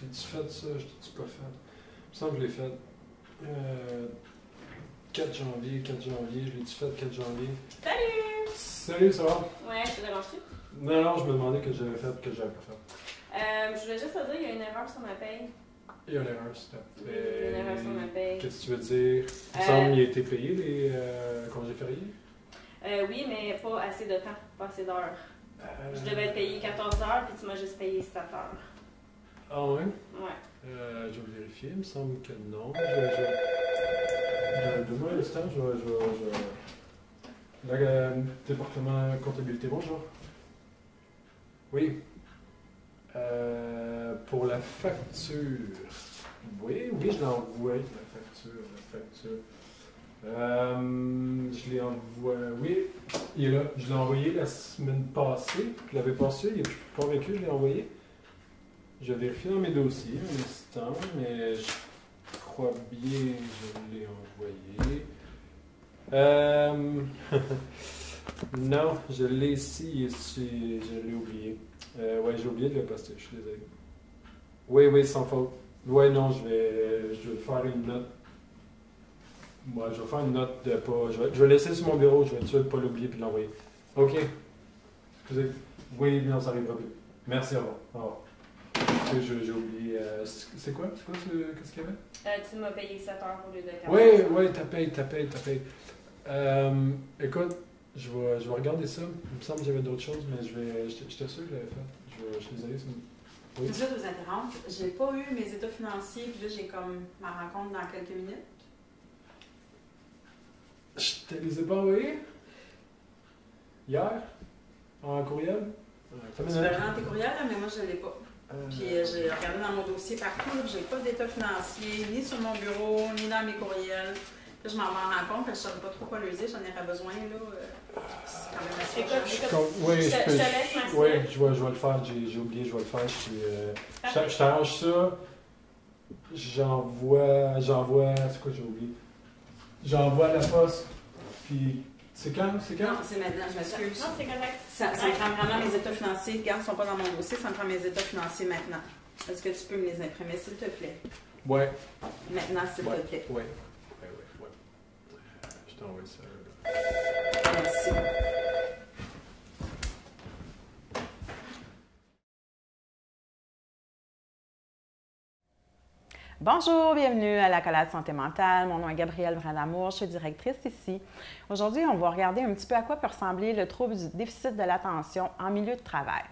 l'ai-tu fait ça? Je l'ai-tu pas fait? Il me semble que je l'ai fait. 4 janvier, je l'ai-tu fait 4 janvier? Salut! Salut, ça va? Ouais, je te dérange-tu? Non, je me demandais que j'avais fait, que j'avais pas fait. Je voulais juste te dire, il y a une erreur sur ma paye. Il y a une erreur, s'il te Il y a une erreur sur ma paye. Qu'est-ce que tu veux dire? Il me semble qu'il a été payé les congés fériés? Oui, mais pas assez de temps, pas assez d'heures. Je devais être payé 14 heures, puis tu m'as juste payé 7 heures. Ah ouais? Ouais. Je vais vérifier, il me semble que non. Demain, à l'instant, département comptabilité, bonjour. Oui. Pour la facture. Oui, je l'ai envoyé, la facture. Je l'ai envoyé, oui, il est là. Je l'ai envoyé la semaine passée. Je l'avais passé, il est plus convaincu, je l'ai envoyé. Je vérifie dans mes dossiers un instant, mais je crois bien que je l'ai envoyé. Non, je l'ai ici, je l'ai oublié. Ouais, j'ai oublié de le poster, je suis désolé. Oui, sans faute. Ouais, non, je vais faire une note. Moi, je vais faire une note de pas. Je vais laisser sur mon bureau, je vais être sûr de ne pas l'oublier et de l'envoyer. OK. Excusez. Oui, non, ça arrivera plus. Merci, au revoir. Au revoir. J'ai oublié. C'est quoi? Qu'est-ce qu'il y avait? Tu m'as payé 7 heures au lieu de 14 Oui, t'as payé. Écoute, je vais regarder ça. Il me semble que j'avais d'autres choses, mais j'étais sûr que je l'avais fait. Je suis désolé. Oui. Je vais vous interrompre. J'ai pas eu mes états financiers, puis là, j'ai comme ma rencontre dans quelques minutes. Je te les ai pas envoyés? Hier? En courriel? Tu peux regarder dans tes courriels, mais moi, je ne l'ai pas. Puis j'ai regardé dans mon dossier partout, j'ai pas d'état financier, ni sur mon bureau, ni dans mes courriels. Là, je m'en rends compte, que je ne savais pas trop quoi le dire, j'en aurais besoin, là. C'est quand même assez urgent. Je te laisse ma Oui, je vais le faire, j'ai oublié, je vais le faire. Je t'arrange ça, j'envoie, c'est quoi j'ai oublié? J'envoie à la poste, puis c'est quand? Non, c'est maintenant, je m'excuse. Non, c'est correct. Ça me prend vraiment mes états financiers. Regarde, ils ne sont pas dans mon dossier, ça me prend mes états financiers maintenant. Est-ce que tu peux me les imprimer, s'il te plaît? Oui. Maintenant, s'il te plaît. Oui. Je t'envoie ça. Merci. Bonjour, bienvenue à l'Accolade Santé Mentale. Mon nom est Gabrielle Brindamour, je suis directrice ici. Aujourd'hui, on va regarder un petit peu à quoi peut ressembler le trouble du déficit de l'attention en milieu de travail.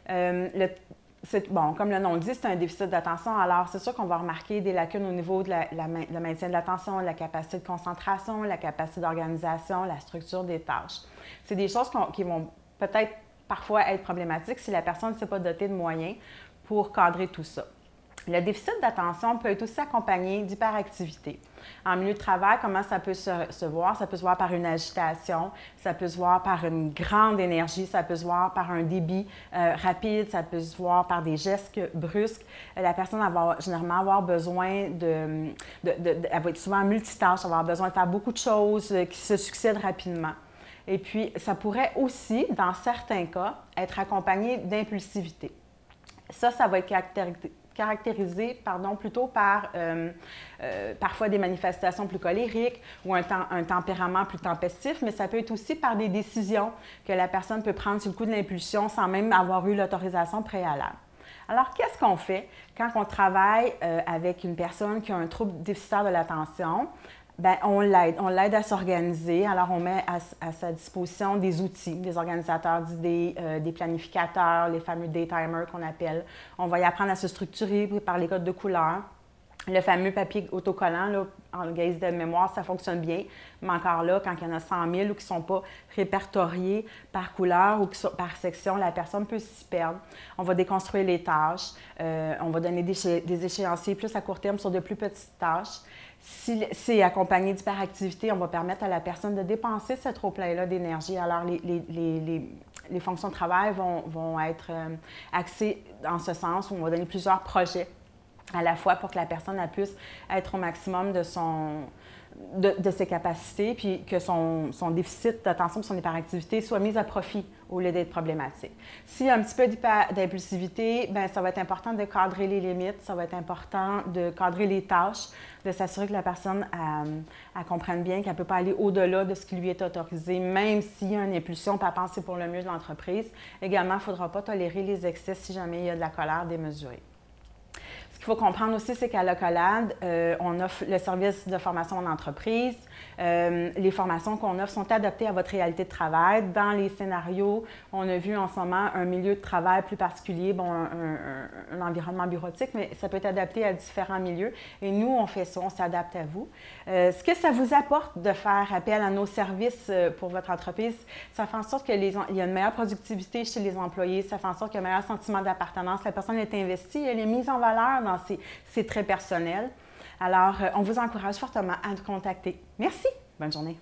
Comme le nom le dit, c'est un déficit d'attention. Alors, c'est sûr qu'on va remarquer des lacunes au niveau de le maintien de l'attention, la capacité de concentration, la capacité d'organisation, la structure des tâches. C'est des choses qui vont peut-être parfois être problématiques si la personne ne s'est pas dotée de moyens pour cadrer tout ça. Le déficit d'attention peut être aussi accompagné d'hyperactivité. En milieu de travail, comment ça peut se voir? Ça peut se voir par une agitation, ça peut se voir par une grande énergie, ça peut se voir par un débit rapide, ça peut se voir par des gestes brusques. La personne va généralement avoir besoin elle va être souvent multitâche, elle va avoir besoin de faire beaucoup de choses qui se succèdent rapidement. Et puis, ça pourrait aussi, dans certains cas, être accompagné d'impulsivité. Ça va être caractérisé plutôt par parfois des manifestations plus colériques ou un tempérament plus tempestif, mais ça peut être aussi par des décisions que la personne peut prendre sur le coup de l'impulsion sans même avoir eu l'autorisation préalable. Alors, qu'est-ce qu'on fait quand on travaille avec une personne qui a un trouble déficitaire de l'attention? Bien, on l'aide à s'organiser. Alors, on met à sa disposition des outils, des organisateurs d'idées, des planificateurs, les fameux daytimers qu'on appelle. On va y apprendre à se structurer par les codes de couleurs. Le fameux papier autocollant, là, en guise de mémoire, ça fonctionne bien. Mais encore là, quand il y en a 100 000 ou qui ne sont pas répertoriés par couleur ou par section, la personne peut s'y perdre. On va déconstruire les tâches. On va donner des échéanciers plus à court terme sur de plus petites tâches. Si c'est accompagné d'hyperactivité, on va permettre à la personne de dépenser ce trop-plein-là d'énergie. Alors, les fonctions de travail vont être axées dans ce sens où on va donner plusieurs projets à la fois pour que la personne puisse être au maximum de de ses capacités, puis que son déficit d'attention, son hyperactivité soit mis à profit au lieu d'être problématique. S'il y a un petit peu d'impulsivité, bien, ça va être important de cadrer les limites, ça va être important de cadrer les tâches, de s'assurer que la personne elle comprenne bien qu'elle ne peut pas aller au-delà de ce qui lui est autorisé, même s'il y a une impulsion, pas penser pour le mieux de l'entreprise. Également, il ne faudra pas tolérer les excès si jamais il y a de la colère démesurée. Ce qu'il faut comprendre aussi, c'est qu'à l'Accolade, on offre le service de formation en entreprise. Les formations qu'on offre sont adaptées à votre réalité de travail. Dans les scénarios, on a vu en ce moment un milieu de travail plus particulier, bon, un environnement bureautique, mais ça peut être adapté à différents milieux. Et nous, on fait ça, on s'adapte à vous. Ce que ça vous apporte de faire appel à nos services pour votre entreprise, ça fait en sorte qu'il y a une meilleure productivité chez les employés, ça fait en sorte qu'il y a un meilleur sentiment d'appartenance, la personne est investie, elle est mise en valeur dans ses traits personnels. Alors, on vous encourage fortement à nous contacter. Merci. Bonne journée.